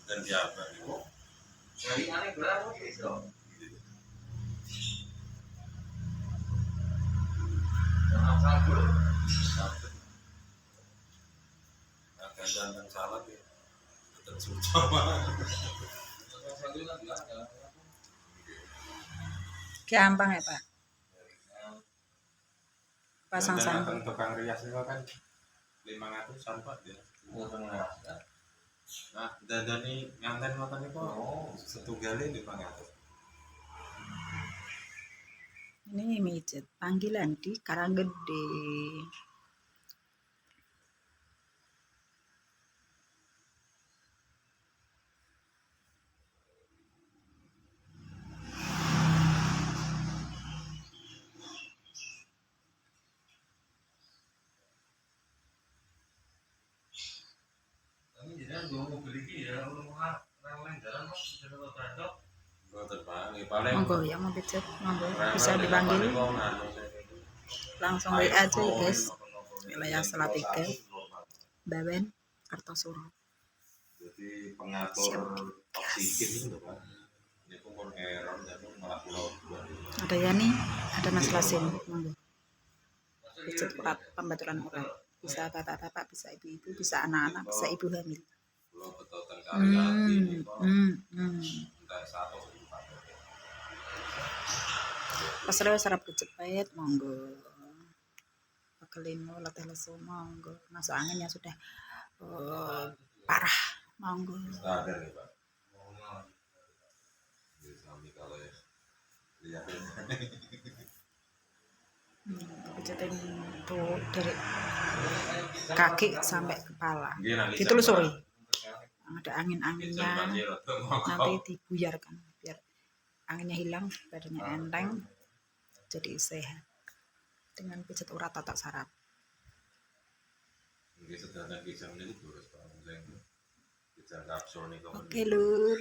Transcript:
dan siapa itu dari aneh berapa itu sabun agak ganteng salah ya tetap susah gampang ya Pak pasang sambal. tukang rias itu kan 500 Pak dia. Nah, dadani nganten ngoten niku setunggalé 500. Ini mijet panggilan di Karanggede. Monggo ya mau pijet, monggo bisa dipanggil langsung WA aja ya guys. Wilayah Salatiga, Bawen, Kartosuro. Jadi pengatur oksigen itu Pak. Ini pun error dan malah pulau. Ada Yani, ada Mas Lasim, monggo. Pijet urat, pembaturan urat. Bisa bapak-bapak, bisa ibu-ibu, bisa anak-anak, bisa ibu hamil. Pasrah sarap kejepit, monggo. Pakelino, latih lesu, monggo. Masuk anginnya sudah parah, monggo. Sadar ya Pak. Kami kalau lihat Pijetin tuh dari kaki sampai kepala, ditelusuri. Ada angin-anginnya, nanti dibuyarkan biar anginnya hilang, badannya enteng, jadi sehat dengan pijet urat tatak saraf. Oke lur.